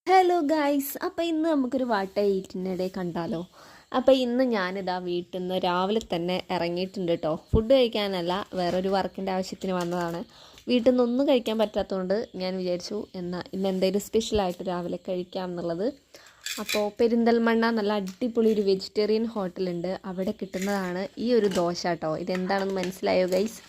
Hello guys, അപ്പോൾ ഇന്ന് നമുക്കൊരു വാട്ട ഈറ്റിനിടെ കണ്ടാലോ. അപ്പോൾ ഇന്ന് ഞാനിതാ വീട്ടിൽ നിന്ന് രാവിലെ തന്നെ ഇറങ്ങിയിട്ടുണ്ട് കേട്ടോ. ഫുഡ് കഴിക്കാനല്ല, വേറൊരു വർക്കിൻ്റെ ആവശ്യത്തിന് വന്നതാണ്. വീട്ടിൽ നിന്നൊന്നും കഴിക്കാൻ പറ്റാത്തതുകൊണ്ട് ഞാൻ വിചാരിച്ചു എന്നാൽ ഇന്ന് എന്തെങ്കിലും സ്പെഷ്യലായിട്ട് രാവിലെ കഴിക്കാം എന്നുള്ളത്. അപ്പോൾ പെരിന്തൽമണ്ണ നല്ല അടിപൊളി ഒരു വെജിറ്റേറിയൻ ഹോട്ടലുണ്ട്, അവിടെ കിട്ടുന്നതാണ് ഈ ഒരു ദോശ കേട്ടോ. ഇതെന്താണെന്ന് മനസ്സിലായോ ഗൈസ്?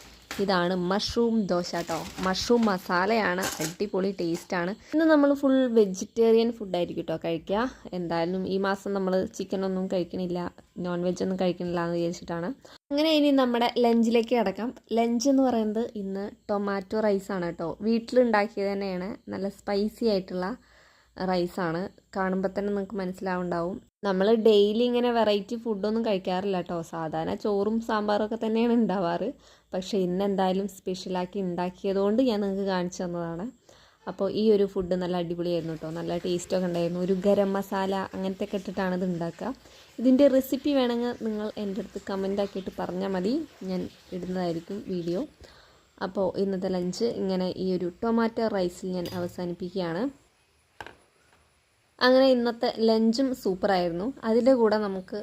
ഇതാണ് മഷ്റൂം ദോശ കേട്ടോ. മഷ്റൂം മസാലയാണ്, അടിപൊളി ടേസ്റ്റാണ്. ഇന്ന് നമ്മൾ ഫുൾ വെജിറ്റേറിയൻ ഫുഡായിരിക്കും കേട്ടോ കഴിക്കുക. എന്തായാലും ഈ മാസം നമ്മൾ ചിക്കനൊന്നും കഴിക്കണില്ല, നോൺ വെജ് ഒന്നും കഴിക്കണില്ല എന്ന് വിചാരിച്ചിട്ടാണ്. അങ്ങനെ ഇനി നമ്മുടെ ലഞ്ചിലേക്ക് കിടക്കാം. ലഞ്ച് എന്ന് പറയുന്നത് ഇന്ന് ടൊമാറ്റോ റൈസാണ് കേട്ടോ. വീട്ടിലുണ്ടാക്കിയത് തന്നെയാണ്, നല്ല സ്പൈസി ആയിട്ടുള്ള റൈസാണ്. കാണുമ്പോൾ തന്നെ നിങ്ങൾക്ക് മനസ്സിലാവുണ്ടാവും. നമ്മൾ ഡെയിലി ഇങ്ങനെ വെറൈറ്റി ഫുഡൊന്നും കഴിക്കാറില്ല കേട്ടോ. സാധാരണ ചോറും സാമ്പാറും ഒക്കെ തന്നെയാണ് ഉണ്ടാവാറ്. പക്ഷേ ഇന്ന് എന്തായാലും സ്പെഷ്യലാക്കി ഉണ്ടാക്കിയതുകൊണ്ട് ഞാൻ നിങ്ങൾക്ക് കാണിച്ചു തന്നതാണ്. അപ്പോൾ ഈ ഒരു ഫുഡ് നല്ല അടിപൊളിയായിരുന്നു കേട്ടോ. നല്ല ടേസ്റ്റൊക്കെ ഉണ്ടായിരുന്നു. ഒരു ഗരം മസാല അങ്ങനത്തെ ഒക്കെ ഇട്ടിട്ടാണ് ഇത് ഉണ്ടാക്കുക. ഇതിൻ്റെ റെസിപ്പി വേണമെങ്കിൽ നിങ്ങൾ എൻ്റെ അടുത്ത് കമൻ്റ് ആക്കിയിട്ട് പറഞ്ഞാൽ മതി, ഞാൻ ഇടുന്നതായിരിക്കും വീഡിയോ. അപ്പോൾ ഇന്നത്തെ ലഞ്ച് ഇങ്ങനെ ഈ ഒരു ടൊമാറ്റോ റൈസിൽ ഞാൻ അവസാനിപ്പിക്കുകയാണ്. അങ്ങനെ ഇന്നത്തെ ലഞ്ചും സൂപ്പറായിരുന്നു. അതിൻ്റെ കൂടെ നമുക്ക്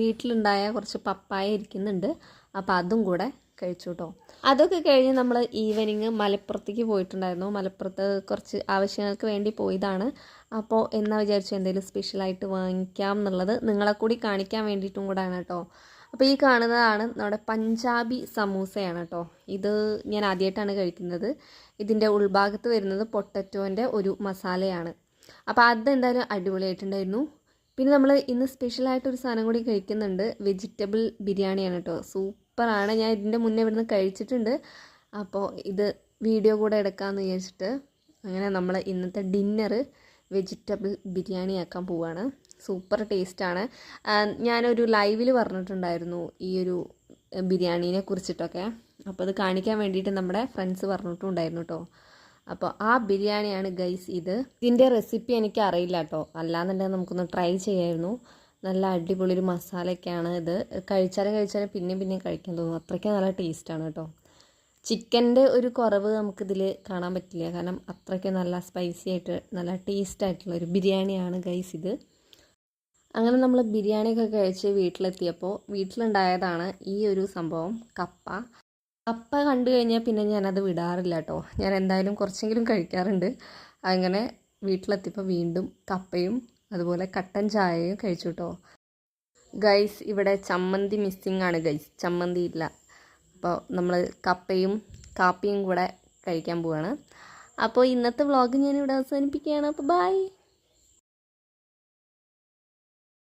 വീട്ടിലുണ്ടായ കുറച്ച് പപ്പായ ഇരിക്കുന്നുണ്ട്, അപ്പോൾ അതും കൂടെ കഴിച്ചു കേട്ടോ. അതൊക്കെ കഴിഞ്ഞ് നമ്മൾ ഈവനിങ് മലപ്പുറത്തേക്ക് പോയിട്ടുണ്ടായിരുന്നു. മലപ്പുറത്ത് കുറച്ച് ആവശ്യങ്ങൾക്ക് വേണ്ടി പോയതാണ്. അപ്പോൾ എന്നാ വിചാരിച്ചു എന്തെങ്കിലും സ്പെഷ്യലായിട്ട് വാങ്ങിക്കാം എന്നുള്ളത് നിങ്ങളെ കൂടി കാണിക്കാൻ വേണ്ടിയിട്ടും കൂടെയാണ് കേട്ടോ. അപ്പോൾ ഈ കാണുന്നതാണ് നമ്മുടെ പഞ്ചാബി സമൂസയാണ് കേട്ടോ. ഇത് ഞാൻ ആദ്യമായിട്ടാണ് കഴിക്കുന്നത്. ഇതിൻ്റെ ഉൾഭാഗത്ത് വരുന്നത് പൊട്ടറ്റോൻ്റെ ഒരു മസാലയാണ്. അപ്പോൾ അതെന്തായാലും അടിപൊളിയായിട്ടുണ്ടായിരുന്നു. പിന്നെ നമ്മൾ ഇന്ന് സ്പെഷ്യലായിട്ടൊരു സാധനം കൂടി കഴിക്കുന്നുണ്ട്, വെജിറ്റബിൾ ബിരിയാണിയാണ് കേട്ടോ. സൂപ്പറാണ്. ഞാൻ ഇതിൻ്റെ മുന്നേ ഇവിടുന്ന് കഴിച്ചിട്ടുണ്ട്. അപ്പോൾ ഇത് വീഡിയോ കൂടെ എടുക്കാമെന്ന് വിചാരിച്ചിട്ട് അങ്ങനെ നമ്മൾ ഇന്നത്തെ ഡിന്നർ വെജിറ്റബിൾ ബിരിയാണി ആക്കാൻ പോവുകയാണ്. സൂപ്പർ ടേസ്റ്റാണ്. ഞാനൊരു ലൈവിൽ പറഞ്ഞിട്ടുണ്ടായിരുന്നു ഈ ഒരു ബിരിയാണീനെ കുറിച്ചിട്ടൊക്കെ. അപ്പോൾ അത് കാണിക്കാൻ വേണ്ടിയിട്ട് നമ്മുടെ ഫ്രണ്ട്സ് പറഞ്ഞിട്ടുണ്ടായിരുന്നു കേട്ടോ. അപ്പോൾ ആ ബിരിയാണിയാണ് ഗൈസ് ഇത്. ഇതിൻ്റെ റെസിപ്പി എനിക്ക് അറിയില്ല കേട്ടോ, അല്ലാന്നുണ്ടെങ്കിൽ നമുക്കൊന്ന് ട്രൈ ചെയ്യായിരുന്നു. നല്ല അടിപൊളി ഒരു മസാലയൊക്കെയാണ് ഇത്. കഴിച്ചാലും പിന്നെയും കഴിക്കാൻ തോന്നും, അത്രയ്ക്ക് നല്ല ടേസ്റ്റാണ് കേട്ടോ. ചിക്കൻ്റെ ഒരു കുറവ് നമുക്കിതിൽ കാണാൻ പറ്റില്ല, കാരണം അത്രയ്ക്ക് നല്ല സ്പൈസി ആയിട്ട് നല്ല ടേസ്റ്റായിട്ടുള്ള ഒരു ബിരിയാണിയാണ് ഗൈസ് ഇത്. അങ്ങനെ നമ്മൾ ബിരിയാണിയൊക്കെ കഴിച്ച് വീട്ടിലെത്തിയപ്പോൾ വീട്ടിലുണ്ടായതാണ് ഈ ഒരു സംഭവം, കപ്പ കണ്ടു കഴിഞ്ഞാൽ പിന്നെ ഞാനത് വിടാറില്ല കേട്ടോ. ഞാൻ എന്തായാലും കുറച്ചെങ്കിലും കഴിക്കാറുണ്ട്. അങ്ങനെ വീട്ടിലെത്തിയപ്പോൾ വീണ്ടും കപ്പയും അതുപോലെ കട്ടൻ ചായയും കഴിച്ചു കേട്ടോ. ഗൈസ് ഇവിടെ ചമ്മന്തി മിസ്സിങ് ആണ് ഗൈസ്, ചമ്മന്തി ഇല്ല. അപ്പോൾ നമ്മൾ കപ്പയും കാപ്പിയും കൂടെ കഴിക്കാൻ പോവാണ്. അപ്പോൾ ഇന്നത്തെ വ്ളോഗ് ഞാനിവിടെ അവസാനിപ്പിക്കുകയാണ്. അപ്പോൾ ബൈ.